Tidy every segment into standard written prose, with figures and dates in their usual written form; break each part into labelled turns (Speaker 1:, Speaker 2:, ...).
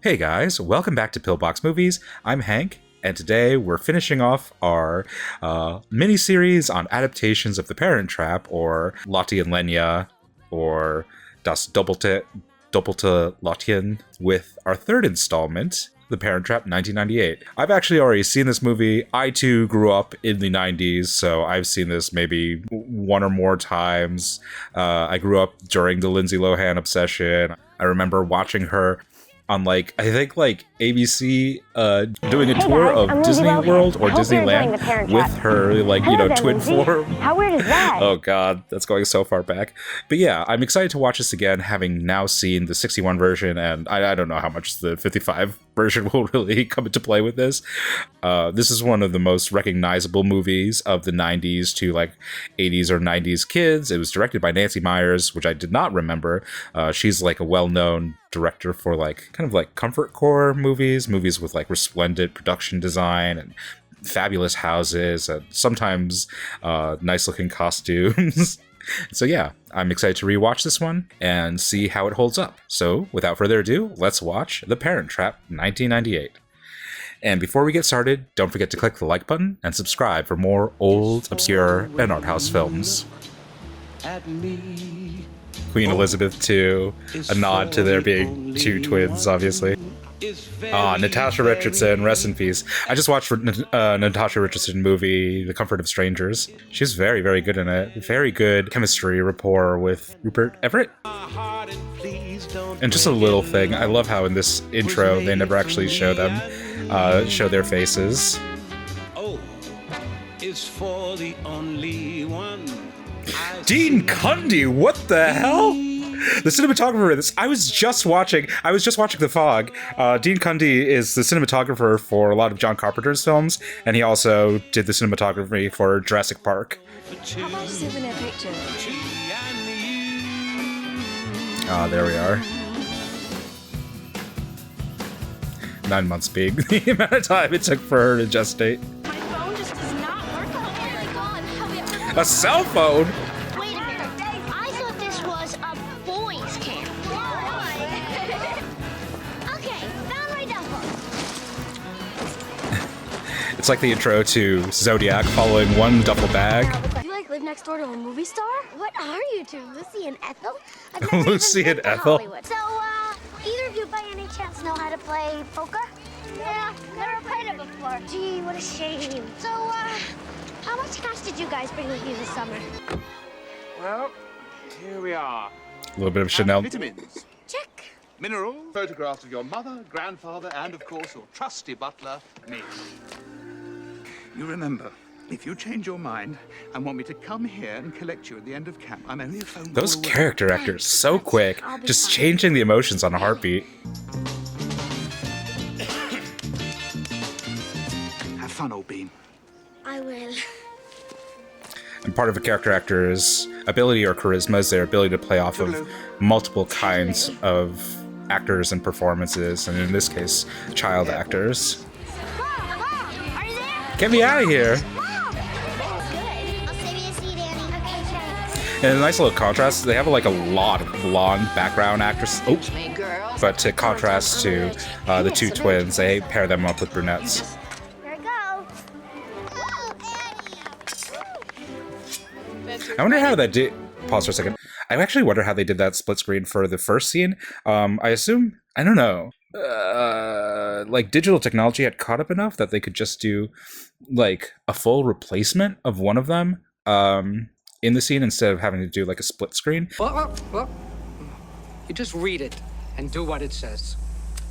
Speaker 1: Hey guys, welcome back to Pillbox Movies. I'm Hank, and today we're finishing off our mini-series on adaptations of The Parent Trap, or Lotte and Lenya, or Das Doppelte Lottchen, with our third installment, The Parent Trap 1998. I've actually already seen this movie. I too grew up in the 90s, so I've seen this maybe one or more times. I grew up during the Lindsay Lohan obsession. I remember watching her on I think ABC doing a tour of Disney World or Disneyland with her twin form.
Speaker 2: How weird is that?
Speaker 1: Oh god, that's going so far back. But yeah, I'm excited to watch this again, having now seen the 61 version, and I don't know how much the 55 version will really come into play with this. This is one of the most recognizable movies of the 90s to 80s or 90s kids. It was directed by Nancy Meyers, which I did not remember. She's a well-known director for kind of comfort core movies with resplendent production design and fabulous houses and sometimes nice looking costumes. So yeah, I'm excited to rewatch this one and see how it holds up. So without further ado, let's watch The Parent Trap 1998. And before we get started, don't forget to click the like button and subscribe for more old, obscure, and art house films. Queen Elizabeth II, a nod to there being two twins, obviously. Natasha Richardson, rest in peace. I just watched Natasha Richardson movie, The Comfort of Strangers. She's very, very good in it. Very good chemistry, rapport with Rupert Everett. And just a little thing, I love how in this intro they never actually show them, show their faces. Is for the only one. Dean Cundy, what the hell? The cinematographer of this, I was just watching The Fog. Dean Cundy is the cinematographer for a lot of John Carpenter's films, and he also did the cinematography for Jurassic Park.
Speaker 2: How about souvenir picture?
Speaker 1: There we are. 9 months being the amount of time it took for her to gestate.
Speaker 2: My phone just does not work. Oh my god, have you ever...
Speaker 1: A cell phone?
Speaker 2: Wait a minute, I thought this was a boys' camp. Okay, found my duffel.
Speaker 1: It's like the intro to Zodiac following one duffel bag.
Speaker 2: Do you live next door to a movie star? What are you two, Lucy and Ethel? I've never
Speaker 1: Lucy
Speaker 2: even
Speaker 1: and
Speaker 2: been to
Speaker 1: Ethel?
Speaker 2: Hollywood. So, either of you by any chance know how to play poker? Yeah, never played it before. Gee, what a shame. So, how much cash did you guys bring with you this summer?
Speaker 3: Well, here we are.
Speaker 1: A little bit of Chanel.
Speaker 3: Vitamins,
Speaker 2: Check.
Speaker 3: minerals, photographs of your mother, grandfather, and of course your trusty butler, me. You remember, if you change your mind and want me to come here and collect you at the end of camp, I'm only a phone call
Speaker 1: Those
Speaker 3: away.
Speaker 1: character actors, so quick.
Speaker 2: I'll be
Speaker 1: Just
Speaker 2: fine.
Speaker 1: changing the emotions on a heartbeat.
Speaker 3: Have fun, old bean.
Speaker 2: I will.
Speaker 1: And part of a character actor's ability or charisma is their ability to play off of multiple kinds of actors and performances, and in this case, child actors.
Speaker 2: Mom, are you there?
Speaker 1: Get me out of here!
Speaker 2: Mom! Good. I'll save you a seat, Annie. Okay, thanks.
Speaker 1: And a nice little contrast, they have a lot of blonde background actors. Oh, but to contrast to the two twins, they pair them up with brunettes.
Speaker 2: Here I go.
Speaker 1: I wonder how that did. Pause for a second. I actually wonder how they did that split screen for the first scene. I assume, I don't know, digital technology had caught up enough that they could just do a full replacement of one of them in the scene instead of having to do a split screen.
Speaker 4: Well, you just read it and do what it says.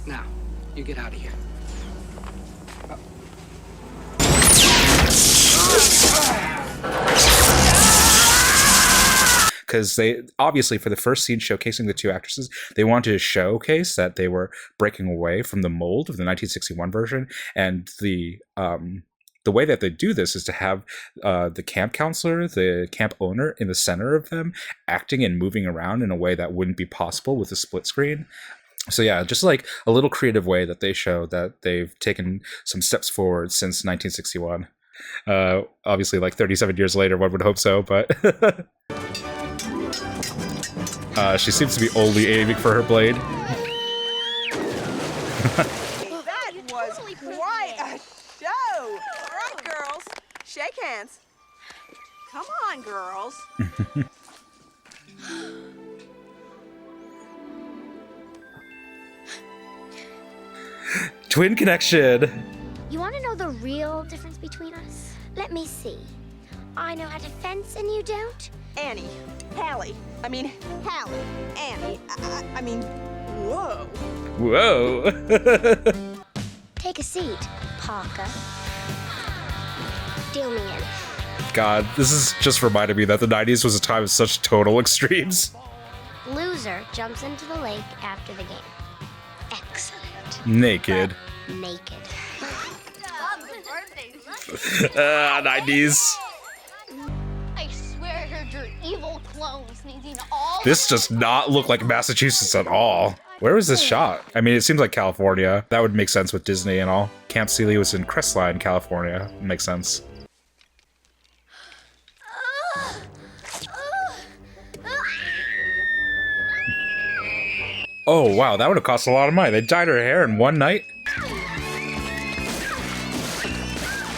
Speaker 4: Now, you get out of here.
Speaker 1: Because they, obviously, for the first scene showcasing the two actresses, they wanted to showcase that they were breaking away from the mold of the 1961 version. And the way that they do this is to have the camp counselor, the camp owner, in the center of them, acting and moving around in a way that wouldn't be possible with a split screen. So yeah, just a little creative way that they show that they've taken some steps forward since 1961. Obviously, 37 years later, one would hope so, but... She seems to be only aiming for her blade.
Speaker 5: That was quite a show. All right, girls, shake hands. Come on, girls.
Speaker 1: Twin connection.
Speaker 2: You want to know the real difference between us? Let me see. I know how to fence and you don't.
Speaker 5: Annie, Hallie. Annie. I mean, whoa.
Speaker 1: Whoa.
Speaker 2: Take a seat, Parker. Deal me in.
Speaker 1: God, this is just reminded me that the 90s was a time of such total extremes.
Speaker 2: Loser jumps into the lake after the game. Excellent.
Speaker 1: Naked.
Speaker 2: But naked.
Speaker 1: 90s.
Speaker 6: I swear I heard your evil clone sneezing all.
Speaker 1: This does not look like Massachusetts at all. Where was this shot? I mean, it seems like California. That would make sense with Disney and all. Camp Sealy was in Crestline, California. Makes sense. Oh, wow, that would have cost a lot of money. They dyed her hair in one night?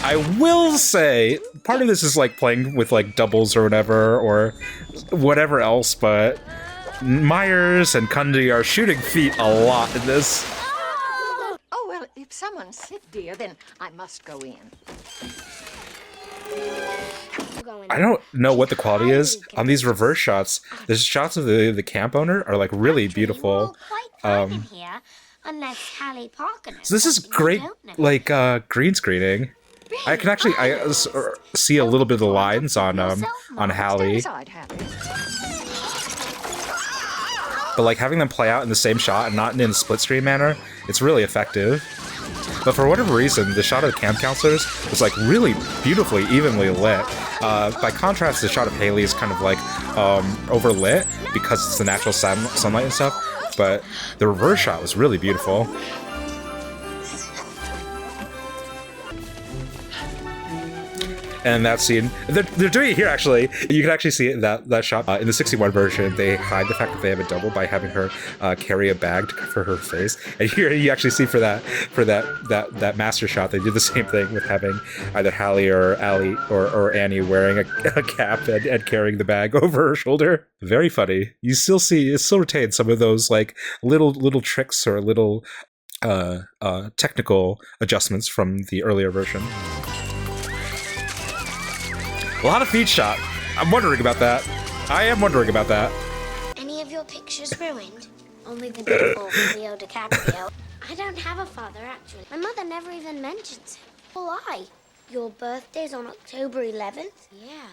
Speaker 1: I will say, part of this is like playing with like doubles or whatever else, but Myers and Cundy are shooting feet a lot in this.
Speaker 7: Oh, well, if someone's sick, dear, then I must go in.
Speaker 1: I don't know what the quality is on these reverse shots. The shots of the camp owner are like really beautiful.
Speaker 2: Unless Hallie Parker knows
Speaker 1: So this is
Speaker 2: something you
Speaker 1: great,
Speaker 2: don't know.
Speaker 1: like green screening. I can actually see a little bit of the lines on Hallie,
Speaker 7: Stand aside, Hallie.
Speaker 1: but like having them play out in the same shot and not in a split screen manner, it's really effective. But for whatever reason, the shot of the camp counselors was like really beautifully, evenly lit. By contrast, the shot of Haley is kind of like overlit because it's the natural sunlight and stuff. But the reverse shot was really beautiful. And that scene, they're doing it here actually. You can actually see it, that shot in the 61 version. They hide the fact that they have a double by having her carry a bag to cover her face. And here you actually see for that master shot, they did the same thing with having either Hallie or Allie or Annie wearing a cap and carrying the bag over her shoulder. Very funny. You still see, it still retains some of those like little tricks or little technical adjustments from the earlier version. A lot of feet shot. I'm wondering about that. I am wondering about that.
Speaker 2: Any of your pictures ruined? Only the beautiful Leo DiCaprio. I don't have a father, actually. My mother never even mentions him. Well, your birthday's on October 11th? Yeah.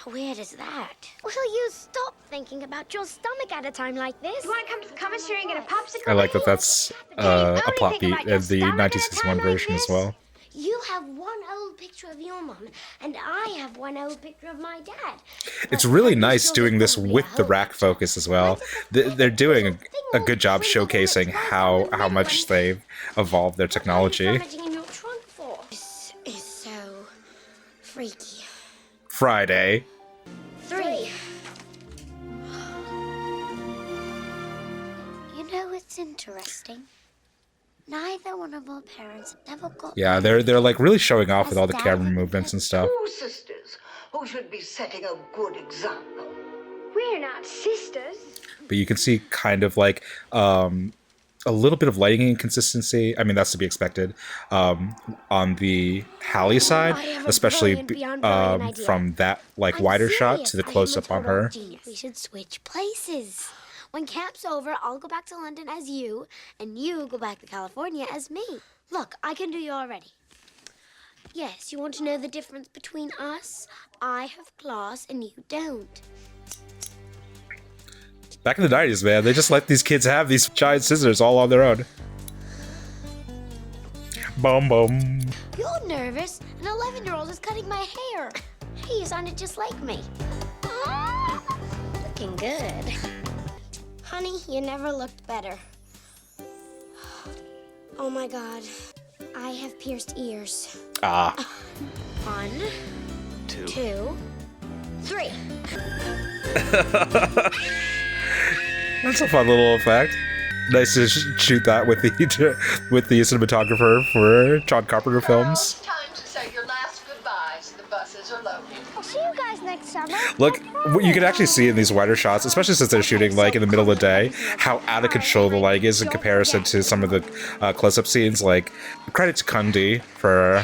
Speaker 2: How weird is that? Will you stop thinking about your stomach at a time like this? You want to come to the commissary and get a popsicle?
Speaker 1: I like that that's a plot beat in the 1961 version as well.
Speaker 2: You have one old picture of your mom, and I have one old picture of my dad.
Speaker 1: It's really nice doing this with the rack focus as well. They're doing a good job showcasing how much they've evolved their technology.
Speaker 2: This is so freaky.
Speaker 1: Friday.
Speaker 2: 3. You know, it's interesting. Neither one of our parents ever got.
Speaker 1: Yeah, they're like really showing off with all the camera movements and stuff.
Speaker 7: Two sisters who should be setting a good example.
Speaker 2: We're not sisters.
Speaker 1: But you can see kind of like a little bit of lighting inconsistency. I mean, that's to be expected on the Hallie side, especially from that like wider shot to the close up on her.
Speaker 2: We should switch places. When camp's over, I'll go back to London as you, and you go back to California as me. Look, I can do you already. Yes, you want to know the difference between us? I have claws and you don't.
Speaker 1: Back in the 90s, man, they just let these kids have these giant scissors all on their own. Boom, boom.
Speaker 2: You're nervous. An 11-year-old is cutting my hair. Hey, you sounded just like me. Looking good. Honey, you never looked better. Oh my God. I have pierced ears. 1, 2, 3.
Speaker 1: That's a fun little effect. Nice to shoot that with the cinematographer for John Carpenter films.
Speaker 7: It's time to say your last goodbyes. The buses are loaded.
Speaker 2: I'll see you guys next summer.
Speaker 1: Look, you can actually see in these wider shots, especially since they're shooting like in the middle of the day, how out of control the lighting is in comparison to some of the close-up scenes. Like, credit to Cundy for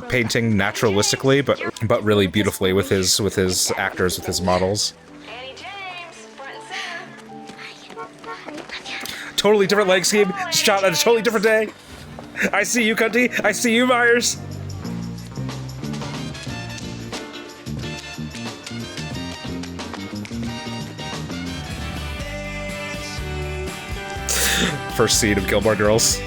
Speaker 1: painting naturalistically, but really beautifully with his actors, with his models.
Speaker 5: Annie James, front and center.
Speaker 1: Totally different lighting scheme, shot on a totally different day. I see you, Cundy. I see you, Myers. First scene of Gilmore Girls.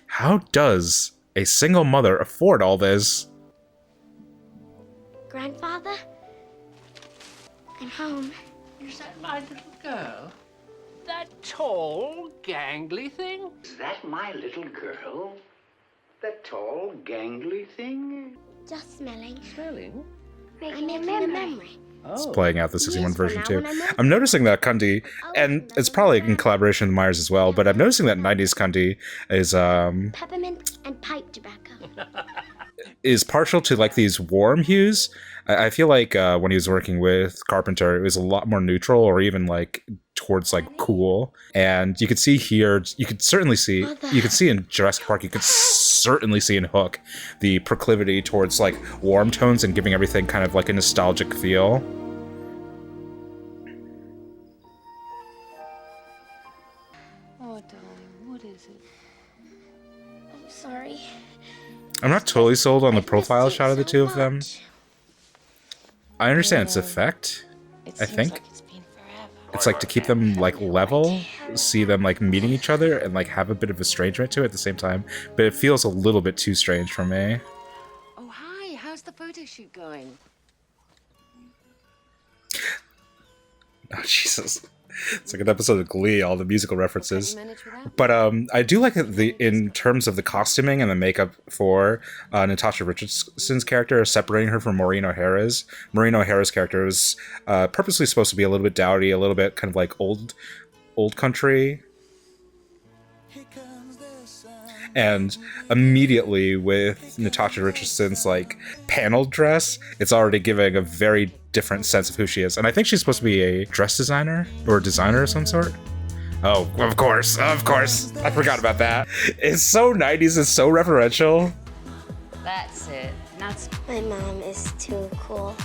Speaker 1: How does a single mother afford all this?
Speaker 2: Grandfather? I'm home.
Speaker 8: Is that my little girl? That tall, gangly thing?
Speaker 9: Is that my little girl? That tall, gangly thing?
Speaker 2: Just smelling.
Speaker 8: Smelling?
Speaker 2: I'm making a memory.
Speaker 1: It's playing out the 61 version too. I'm noticing that Cundy, and it's probably in collaboration with Myers as well, but I'm noticing that 90s Cundy is
Speaker 2: Peppermint and pipe tobacco.
Speaker 1: is partial to like these warm hues. I feel like when he was working with Carpenter, it was a lot more neutral, or even like towards like cool. And you could see here, you could see in Jurassic Park, you could certainly see in Hook the proclivity towards like warm tones and giving everything kind of like a nostalgic feel.
Speaker 8: Oh, darling, what is it?
Speaker 2: I'm sorry.
Speaker 1: I'm not totally sold on the profile shot of the two of them. I understand its effect, I think. It's like to keep them like level, see them like meeting each other and like have a bit of estrangement to it at the same time, but it feels a little bit too strange for me.
Speaker 7: Oh, hi. How's the photo shoot going?
Speaker 1: Oh, Jesus. It's like an episode of Glee, all the musical references.
Speaker 7: Manage without?
Speaker 1: But I do like in terms of the costuming and the makeup for Natasha Richardson's character, separating her from Maureen O'Hara's. Maureen O'Hara's character was purposely supposed to be a little bit dowdy, a little bit kind of like old country. And immediately with Natasha Richardson's like panel dress, it's already giving a very different sense of who she is. And I think she's supposed to be a dress designer or a designer of some sort. Oh, of course. I forgot about that. It's so 90s, it's so referential.
Speaker 7: That's it. Nuts.
Speaker 2: My mom is too cool.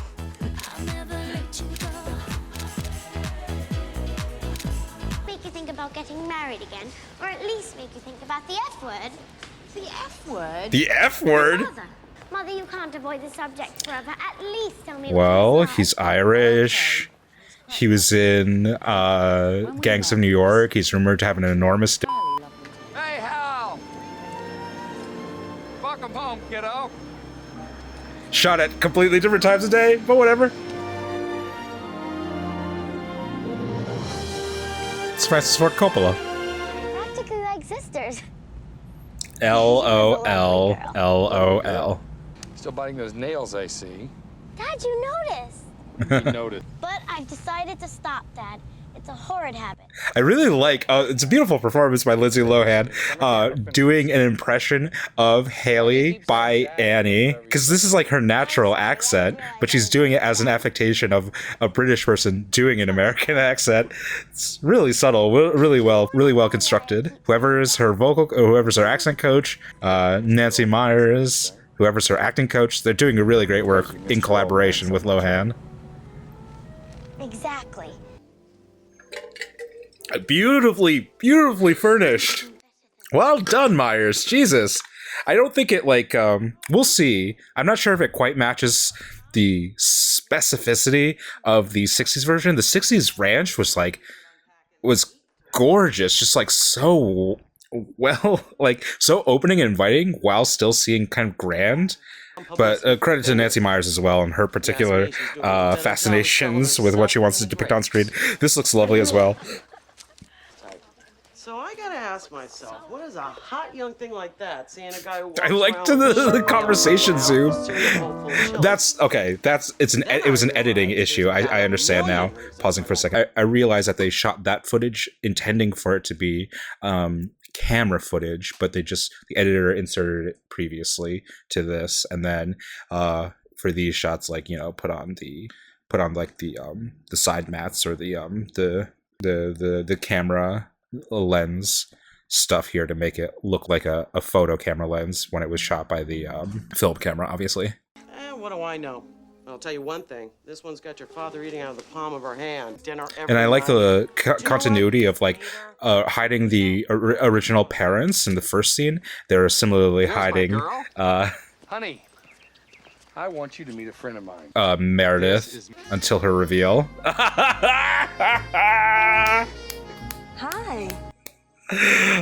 Speaker 2: Make you think about getting married again, or at least make you think about the F word.
Speaker 7: The F word?
Speaker 1: The F word?
Speaker 2: Mother, you can't avoid the subject forever. At least tell me.
Speaker 1: Well, he's Irish. He was in Gangs of New York. He's rumored to have an enormous...
Speaker 10: Hey, Hal! Welcome home, kiddo.
Speaker 1: Shot at completely different times of day, but whatever. It's Francis Ford Coppola.
Speaker 2: Practically like sisters.
Speaker 1: LOL.
Speaker 10: Still biting those nails, I see.
Speaker 2: Dad, you noticed.
Speaker 10: Noted.
Speaker 2: But I've decided to stop, Dad. It's a horrid habit.
Speaker 1: I really like, it's a beautiful performance by Lindsay Lohan, doing an impression of Hallie by Annie, because this is like her natural accent, but she's doing it as an affectation of a British person doing an American accent. It's really subtle, really well constructed. Whoever's her accent coach, Nancy Myers, whoever's her acting coach, they're doing a really great work in collaboration with Lohan.
Speaker 2: Exactly.
Speaker 1: Beautifully furnished. Well done, Myers. Jesus. I don't think it like, we'll see. I'm not sure if it quite matches the specificity of the 60s version. The 60s ranch was gorgeous. Just like so well, like so opening and inviting while still seeing kind of grand. But credit to Nancy Myers as well and her particular fascinations with what she wants to depict on screen. This looks lovely as well.
Speaker 11: So I gotta ask myself, what is a hot young thing like that seeing a guy who walks
Speaker 1: I liked
Speaker 11: around with a
Speaker 1: the
Speaker 11: shirt
Speaker 1: conversation
Speaker 11: on,
Speaker 1: zoom.
Speaker 11: cereal bowl full of chili?
Speaker 1: That's okay. It was an editing issue. I understand now. Pausing for a second. I realized that they shot that footage intending for it to be camera footage, but the editor inserted it previously to this, and then for these shots, like, you know, put on like the side mats or the camera lens stuff here to make it look like a photo camera lens when it was shot by the film camera, obviously.
Speaker 11: What do I know? I'll tell you one thing. This one's got your father eating out of the palm of her hand. Dinner every
Speaker 1: And I like
Speaker 11: night.
Speaker 1: the continuity of like hiding the original parents in the first scene. They're similarly hiding
Speaker 10: Honey, I want you to meet a friend of mine.
Speaker 1: Meredith until her reveal.
Speaker 5: Hi.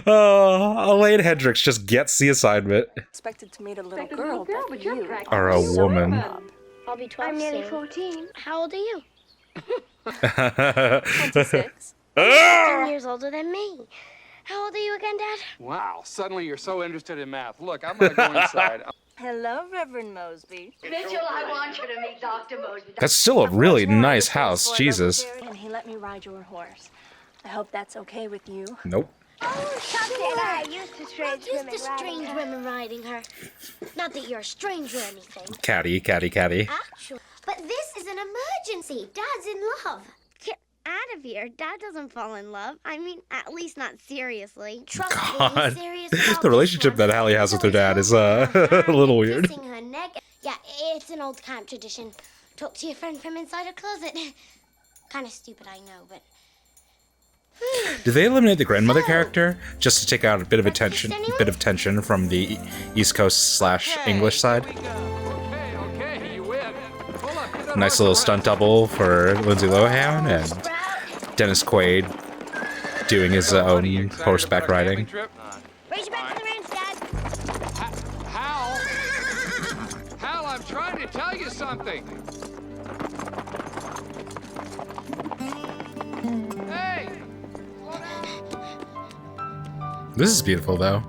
Speaker 1: Elaine Hendricks just gets the assignment.
Speaker 5: Expected to meet a little girl, but you
Speaker 1: Or a woman.
Speaker 2: I'll be 12 I'm nearly 14. How old are you?
Speaker 5: 26.
Speaker 2: 10 years older than me. How old are you again, Dad?
Speaker 10: Wow, suddenly you're so interested in math. Look, I'm gonna go inside.
Speaker 5: Hello, Reverend Mosby.
Speaker 7: Mitchell, I want you to meet Dr. Mosby.
Speaker 1: That's still a really nice house, Jesus.
Speaker 5: And he let me ride your horse. I hope that's okay with you.
Speaker 1: Nope.
Speaker 2: Oh, Shasta and I are used to strange women riding her. Not that you're a stranger or anything.
Speaker 1: Catty.
Speaker 2: Actually, but this is an emergency. Dad's in love. Get out of here. Dad doesn't fall in love. I mean, at least not seriously. Trust me,
Speaker 1: God.
Speaker 2: he's serious about
Speaker 1: The relationship that Hallie has with her dad is a little weird.
Speaker 2: Kissing her neck. Yeah, it's an old camp tradition. Talk to your friend from inside a closet. Kind of stupid, I know, but...
Speaker 1: Did they eliminate the grandmother character just to take out a bit of tension from the East Coast / English side?
Speaker 10: Okay, you win. Hold on.
Speaker 1: Nice little stunt double for Lindsay Lohan and Dennis Quaid doing his own horseback riding.
Speaker 2: Raise you back to the ranch, Dad.
Speaker 10: Hal, I'm trying to tell you something. Hey!
Speaker 1: This is beautiful, though.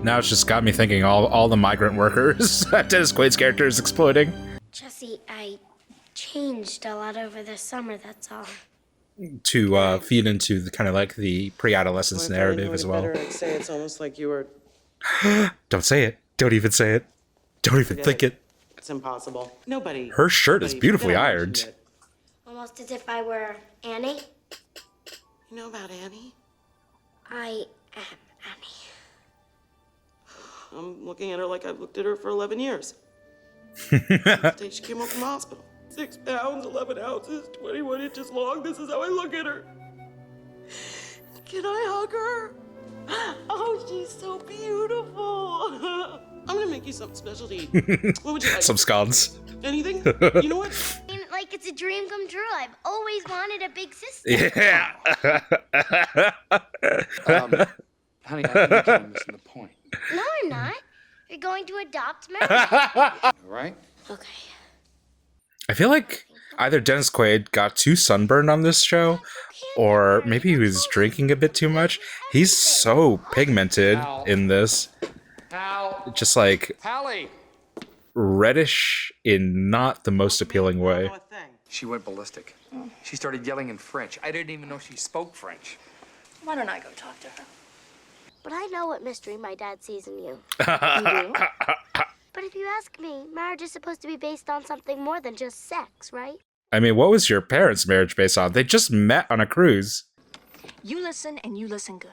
Speaker 1: Now it's just got me thinking all the migrant workers that Dennis Quaid's character is exploiting.
Speaker 2: Jesse, I changed a lot over the summer, that's all.
Speaker 1: To feed into the kind of like the pre-adolescence narrative as well.
Speaker 11: I'd say it's almost like you were...
Speaker 1: Don't say it. Don't even say it. Don't even think it.
Speaker 11: It's impossible. Nobody...
Speaker 1: Her shirt is beautifully ironed.
Speaker 2: Almost as if I were Annie.
Speaker 11: You know about Annie?
Speaker 2: I am Annie.
Speaker 11: I'm looking at her like I've looked at her for 11 years. The day she came home from the hospital. 6 pounds, 11 ounces, 21 inches long. This is how I look at her. Can I hug her? Oh, she's so beautiful. I'm gonna make you something special to eat. What would you like?
Speaker 1: Some scones.
Speaker 11: Anything? You know what?
Speaker 2: I mean, like it's a dream come true. I've always wanted a big sister.
Speaker 1: Yeah.
Speaker 10: Honey, I think you're missing the point.
Speaker 2: No, I'm not. You're going to adopt Meredith.
Speaker 10: All right?
Speaker 2: Okay.
Speaker 1: I feel like either Dennis Quaid got too sunburned on this show, or maybe he was drinking a bit too much. He's so pigmented in this. Just like
Speaker 10: Hallie!
Speaker 1: reddish in not the most appealing way.
Speaker 10: She went ballistic. She started yelling in French. I didn't even know she spoke French.
Speaker 5: Why don't I go talk to her?
Speaker 2: But I know what mystery my dad sees in you.
Speaker 5: You do?
Speaker 2: But if you ask me, marriage is supposed to be based on something more than just sex, right?
Speaker 1: I mean, what was your parents' marriage based on? They just met on a cruise.
Speaker 5: You listen and you listen good.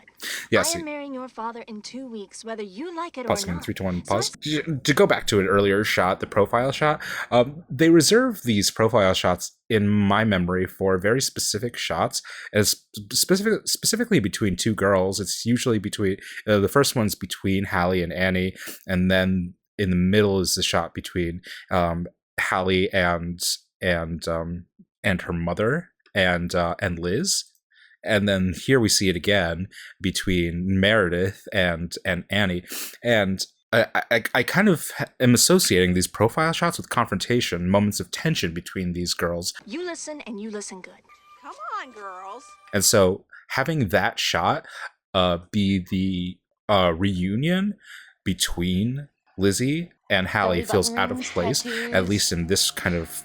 Speaker 1: Yes.
Speaker 5: I am marrying your father in 2 weeks, whether you like it
Speaker 1: Pause
Speaker 5: or
Speaker 1: again,
Speaker 5: not.
Speaker 1: 3, 2, 1, pause. To go back to an earlier shot, the profile shot, they reserve these profile shots in my memory for very specific shots, as specifically between two girls. It's usually between the first one's between Hallie and Annie, and then in the middle is the shot between Hallie and her mother and Liz. And then here we see it again between Meredith and Annie. And I kind of am associating these profile shots with confrontation, moments of tension between these girls.
Speaker 5: You listen and you listen good. Come on, girls.
Speaker 1: And so having that shot, be the reunion between Lizzie and Hallie feels out of place, at least in this kind of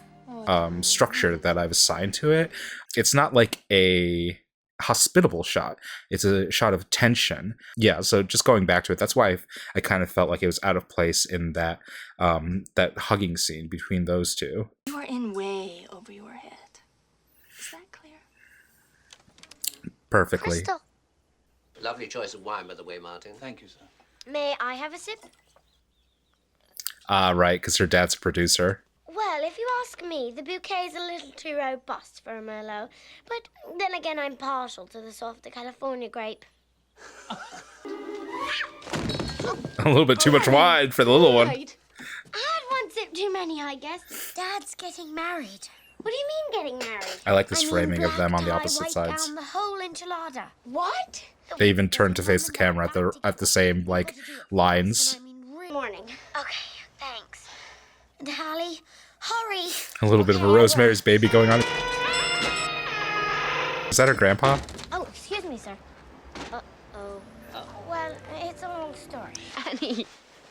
Speaker 1: structure that I've assigned to it. It's not like a hospitable shot. It's a shot of tension. Yeah, so just going back to it, that's why I kind of felt like it was out of place in that that hugging scene between those two.
Speaker 12: You're in way over your head. Is that clear?
Speaker 1: Perfectly.
Speaker 2: Crystal,
Speaker 8: Lovely choice of wine, by the way, Martin.
Speaker 3: Thank you, sir.
Speaker 2: may I have a sip?
Speaker 1: Right, because her dad's a producer.
Speaker 2: Well, if you ask me, the bouquet is a little too robust for a Merlot. But then again, I'm partial to the softer California grape.
Speaker 1: A little bit too much wine for the little one.
Speaker 2: I had one sip too many, I guess. Dad's getting married. What do you mean getting married?
Speaker 1: I like this framing of
Speaker 2: black
Speaker 1: them on the
Speaker 2: tie,
Speaker 1: opposite
Speaker 2: white
Speaker 1: sides.
Speaker 2: Gown, the whole enchilada. What?
Speaker 1: They even turn to face the camera at the same like lines.
Speaker 2: Morning. Okay, thanks. And Hallie, hurry.
Speaker 1: A little bit of a Rosemary's Baby going on. Is that her grandpa?
Speaker 2: Oh, excuse me, sir. Uh-oh. Well, it's a long story. Annie.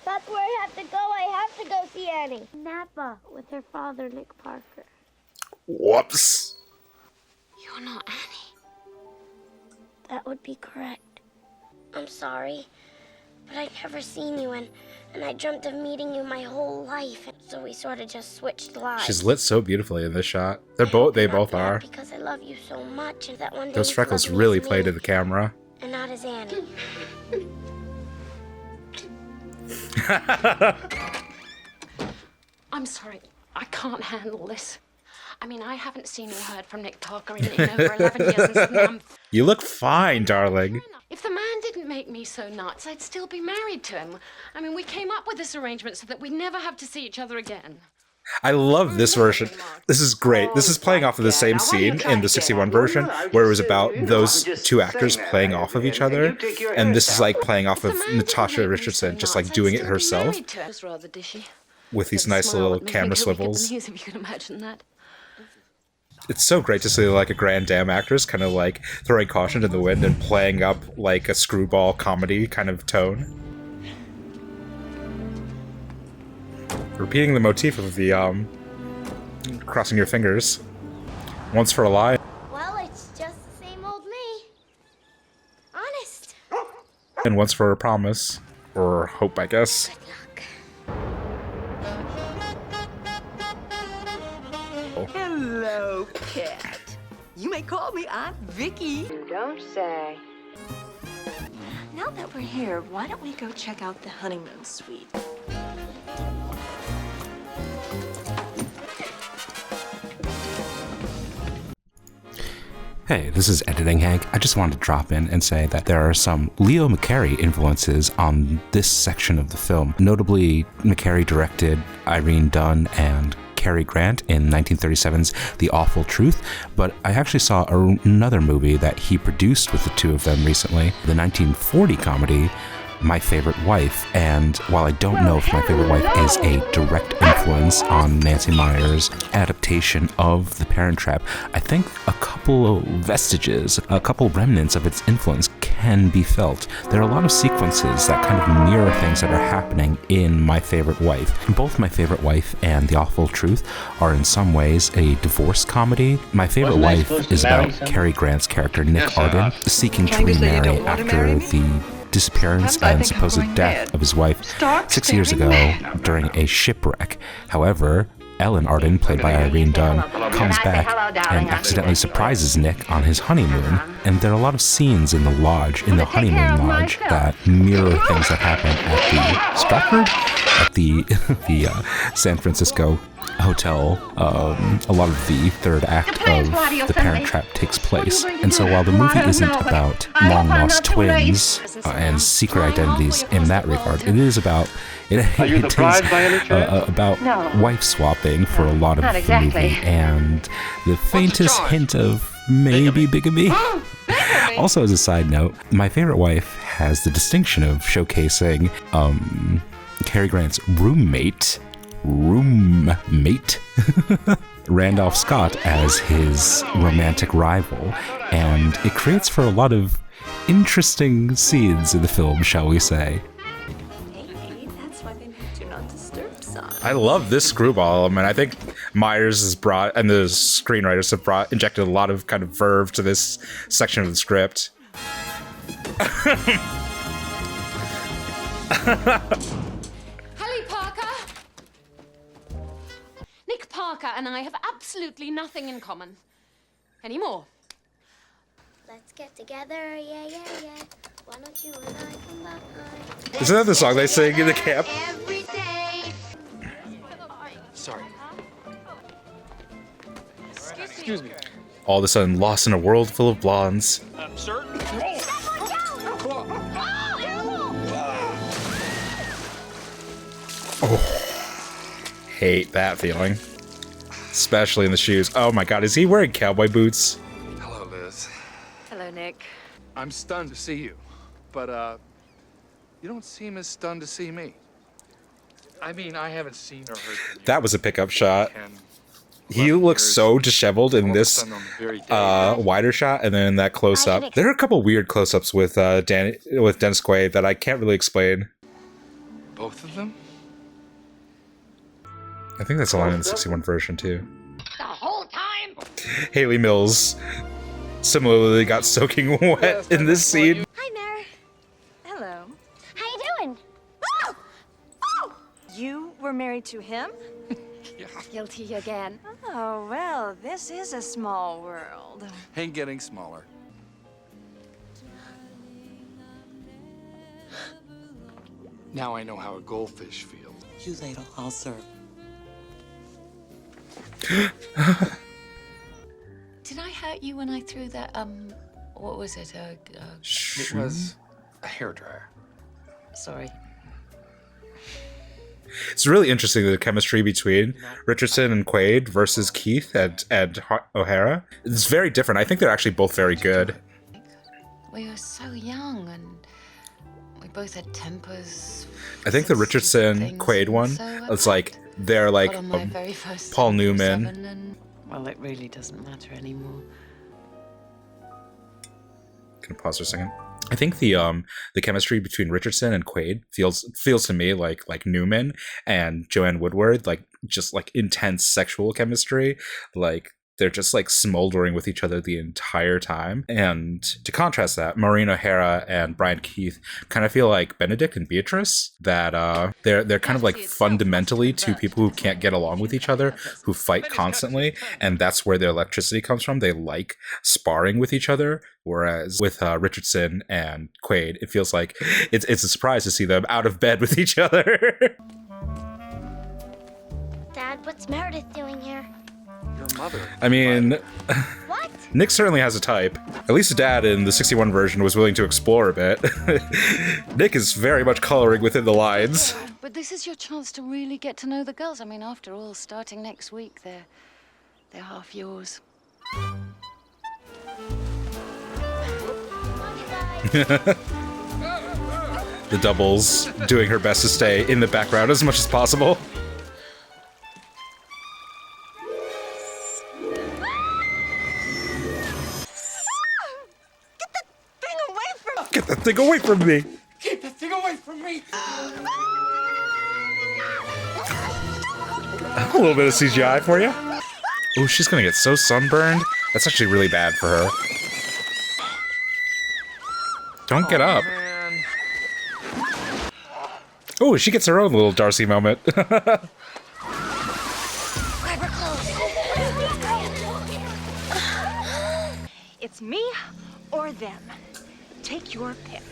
Speaker 2: That's where I have to go. I have to go see Annie. Napa with her father, Nick Parker.
Speaker 1: Whoops.
Speaker 2: You're not Annie. That would be correct. I'm sorry, but I'd never seen you, and I dreamt of meeting you my whole life, so we sort of just switched lives.
Speaker 1: She's lit so beautifully in this shot. They both are.
Speaker 2: Because I love you so much, and that one day
Speaker 1: Those
Speaker 2: you'd
Speaker 1: freckles
Speaker 2: love me
Speaker 1: really
Speaker 2: as
Speaker 1: play
Speaker 2: me,
Speaker 1: to the camera.
Speaker 2: and not as Annie.
Speaker 12: I'm sorry. I can't handle this. I mean, I haven't seen or heard from Nick Parker in over 11 years and suddenly I'm...
Speaker 1: You look fine, darling.
Speaker 12: If the man didn't make me so nuts, I'd still be married to him. I mean, we came up with this arrangement so that we'd never have to see each other again.
Speaker 1: I love this version. This is great. This is playing off of the same scene in the 61 version, where it was about those two actors playing off of each other, and this is like playing off of Natasha Richardson, just like doing it herself, with these nice little camera swivels.
Speaker 12: If you can imagine that.
Speaker 1: It's so great to see like a grand dam actress kind of like throwing caution to the wind and playing up like a screwball comedy kind of tone. Repeating the motif of the crossing your fingers. Once for a lie.
Speaker 2: Well, it's just the same old me. Honest.
Speaker 1: And once for a promise. Or hope, I guess.
Speaker 5: Hello, cat. You may call me Aunt Vicky.
Speaker 7: You don't say.
Speaker 5: Now that we're here, why don't we go check out the honeymoon suite?
Speaker 13: Hey, this is Editing Hank. I just wanted to drop in and say that there are some Leo McCarey influences on this section of the film. Notably, McCarey directed Irene Dunne and Cary Grant in 1937's The Awful Truth, but I actually saw another movie that he produced with the two of them recently, the 1940 comedy My Favorite Wife, and while I don't know if My Favorite Wife is a direct influence on Nancy Meyers' adaptation of The Parent Trap, I think a couple of vestiges, a couple remnants of its influence can be felt. There are a lot of sequences that kind of mirror things that are happening in My Favorite Wife. Both My Favorite Wife and The Awful Truth are in some ways a divorce comedy. My Favorite Wife is about Cary Grant's character Nick Arden seeking to remarry after the disappearance and supposed death of his wife 6 years ago during a shipwreck. However, Ellen Arden, played by Irene Dunne, comes back and accidentally surprises Nick on his honeymoon. And there are a lot of scenes in the lodge, in the honeymoon lodge, that mirror things that happen at the Stratford, at the San Francisco hotel. A lot of the third act of The Parent Trap takes place. And so while the movie isn't about long-lost twins and secret identities in that regard, it is about about wife swapping for a lot of the movie, and the faintest hint of maybe bigamy. Also, as a side note, My Favorite Wife has the distinction of showcasing Cary Grant's roommate, Randolph Scott, as his romantic rival, and it creates for a lot of interesting scenes in the film, shall we say.
Speaker 11: Maybe that's why they made Do Not Disturb sign.
Speaker 1: I love this screwball element. I think Myers has brought, and the screenwriters have injected a lot of kind of verve to this section of the script.
Speaker 12: Hallie Parker! Nick Parker and I have absolutely nothing in common. Anymore.
Speaker 2: Let's get together, yeah, yeah, yeah. Why don't you and I come back?
Speaker 1: Isn't that the song they sing in the camp?
Speaker 2: Every day.
Speaker 10: Sorry. Excuse me.
Speaker 1: All of a sudden, lost in a world full of blondes.
Speaker 10: Sir?
Speaker 1: Hate that feeling. Especially in the shoes. Oh my god, is he wearing cowboy boots?
Speaker 10: Hello, Liz.
Speaker 5: Hello, Nick.
Speaker 10: I'm stunned to see you, but you don't seem as stunned to see me. I mean, I haven't seen or heard from you.
Speaker 1: That was a pickup shot.
Speaker 10: 10,
Speaker 1: He looks so disheveled in this wider shot, and then that close-up. There are a couple weird close-ups with Dennis Quaid that I can't really explain.
Speaker 10: Both of them?
Speaker 1: I think that's a line in the 61 version too.
Speaker 6: The whole time?
Speaker 1: Haley Mills similarly got soaking wet in this scene.
Speaker 5: Hi, Mary. Hello.
Speaker 2: How you doing?
Speaker 5: Oh! Oh! You were married to him?
Speaker 12: Guilty again.
Speaker 5: Oh, well, this is a small world.
Speaker 10: Ain't getting smaller. Now I know how a goldfish feels.
Speaker 11: You ladle, I'll serve.
Speaker 12: Did I hurt you when I threw that, what was it?
Speaker 10: It was a hairdryer.
Speaker 12: Sorry.
Speaker 1: It's really interesting, the chemistry between Richardson and Quaid versus Keith and O'Hara. It's very different. I think they're actually both very good.
Speaker 12: We were so young and we both had tempers.
Speaker 1: I think the Richardson Quaid one, it's like they're like Paul Newman.
Speaker 12: Well, it really doesn't matter anymore.
Speaker 1: Can I pause for a second? I think the chemistry between Richardson and Quaid feels to me like Newman and Joanne Woodward, like just like intense sexual chemistry, like they're just like smoldering with each other the entire time. And to contrast that, Maureen O'Hara and Brian Keith kind of feel like Benedict and Beatrice, that they're kind of like fundamentally two people who can't get along with each other, who fight constantly, and that's where their electricity comes from. They like sparring with each other, whereas with Richardson and Quaid, it feels like it's a surprise to see them out of bed with each other.
Speaker 2: Dad, what's Meredith doing here?
Speaker 10: Your mother.
Speaker 1: I mean,
Speaker 2: What?
Speaker 1: Nick certainly has a type. At least Dad in the 61 version was willing to explore a bit. Nick is very much coloring within the lines.
Speaker 12: But this is your chance to really get to know the girls. I mean, after all, starting next week, they're half yours.
Speaker 1: The doubles doing her best to stay in the background as much as possible. Get that thing away from me!
Speaker 10: Keep that thing away from me!
Speaker 1: A little bit of CGI for you. Oh, she's gonna get so sunburned. That's actually really bad for her. Don't get up.
Speaker 10: Man.
Speaker 1: Oh, she gets her own little Darcy moment.
Speaker 2: Grab her clothes.
Speaker 5: It's me or them. Take your pick.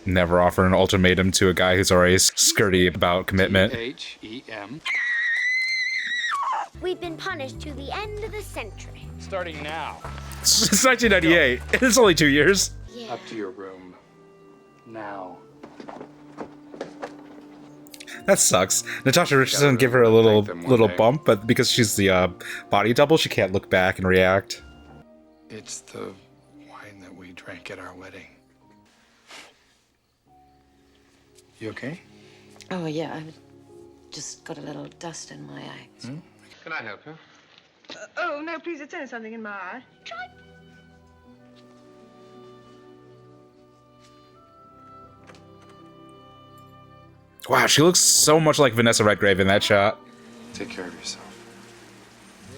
Speaker 1: Never offer an ultimatum to a guy who's already skirty about commitment.
Speaker 10: H-E-M.
Speaker 2: We've been punished to the end of the century.
Speaker 10: Starting now.
Speaker 1: It's 1998. It's only 2 years.
Speaker 2: Yeah.
Speaker 10: Up to your room. Now.
Speaker 1: That sucks. Natasha Richardson give her a little bump, but because she's the body double, she can't look back and react.
Speaker 10: It's the wine that we drank at our wedding. You okay?
Speaker 12: Oh, yeah, I've just got a little dust in my eye.
Speaker 10: Can I help you?
Speaker 11: Oh, no, please, it's only something in my eye.
Speaker 1: Wow, she looks so much like Vanessa Redgrave in that shot.
Speaker 14: Take care of yourself.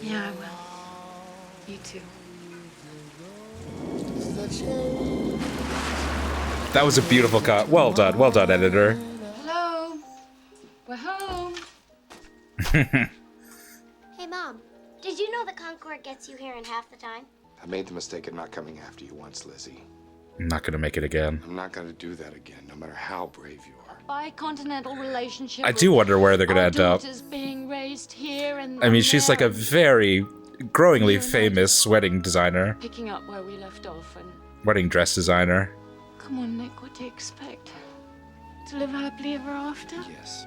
Speaker 12: Yeah, I will. You too.
Speaker 1: That was a beautiful cut. Well done, editor.
Speaker 12: Hello. We're home.
Speaker 2: Hey, Mom. Did you know that Concord gets you here in half the time?
Speaker 14: I made the mistake of not coming after you once, Lizzie.
Speaker 1: I'm not gonna make it again.
Speaker 14: I'm not gonna do that again, no matter how brave you are.
Speaker 12: Bicontinental relationship.
Speaker 1: I do wonder where they're gonna
Speaker 12: our
Speaker 1: end up.
Speaker 12: daughters being raised here and
Speaker 1: I mean, she's like a
Speaker 12: there,
Speaker 1: very growingly famous wedding designer,
Speaker 12: picking up where we left off. And
Speaker 1: wedding dress designer.
Speaker 12: come on, Nick, what do you expect? To live happily ever after?
Speaker 14: Yes.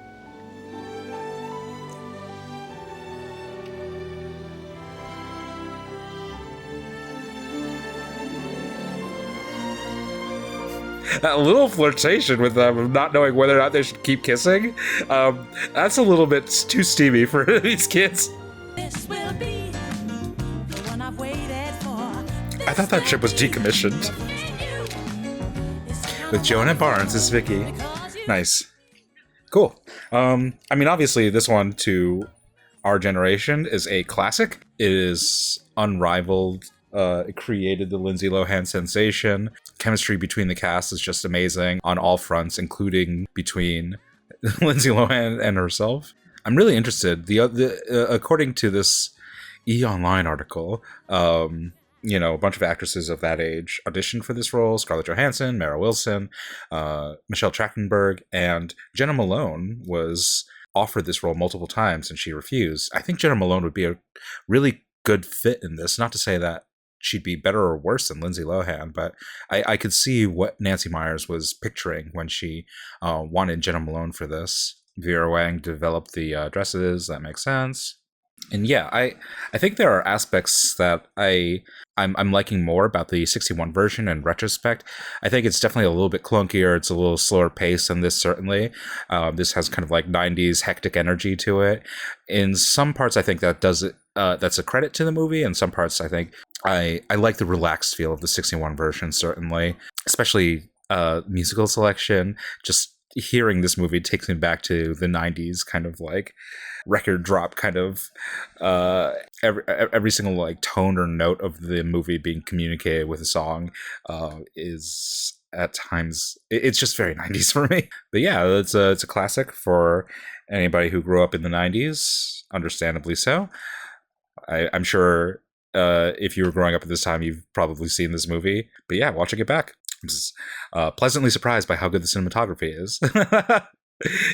Speaker 1: That little flirtation with them of not knowing whether or not they should keep kissing, that's a little bit too steamy for these kids.
Speaker 15: This will be the one I've waited for.
Speaker 1: I thought that ship was decommissioned. With Joanna Barnes as Vicky. Nice. Cool. I mean, obviously, this one, to our generation, is a classic. It is unrivaled. It created the Lindsay Lohan sensation. Chemistry between the cast is just amazing on all fronts, including between Lindsay Lohan and herself. I'm really interested. According to this E! Online article, you know, a bunch of actresses of that age auditioned for this role. Scarlett Johansson, Mara Wilson, Michelle Trachtenberg, and Jenna Malone was offered this role multiple times and she refused. I think Jenna Malone would be a really good fit in this. Not to say that she'd be better or worse than Lindsay Lohan, but I could see what Nancy Meyers was picturing when she wanted Jenna Malone for this. Vera Wang developed the dresses. That makes sense. And yeah, I think there are aspects that I'm liking more about the 61 version in retrospect. I think it's definitely a little bit clunkier. It's a little slower pace than this, certainly. This has kind of like 90s hectic energy to it. In some parts, I think that does it. That's a credit to the movie. In some parts, I think I like the relaxed feel of the 61 version, certainly. Especially musical selection. Just hearing this movie takes me back to the 90s, kind of like record drop kind of every single like tone or note of the movie being communicated with a song is at times it's just very 90s for me. But yeah, it's a classic for anybody who grew up in the 90s, understandably so. I'm sure if you were growing up at this time, you've probably seen this movie. But yeah, watching it back, I'm just pleasantly surprised by how good the cinematography is.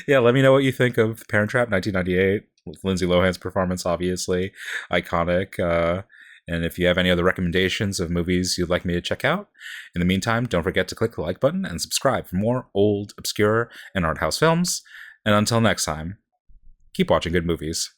Speaker 1: Yeah, let me know what you think of Parent Trap 1998 with Lindsay Lohan's performance, obviously iconic. And if you have any other recommendations of movies you'd like me to check out, in the meantime, don't forget to click the like button and subscribe for more old, obscure, and art house films. And until next time, keep watching good movies.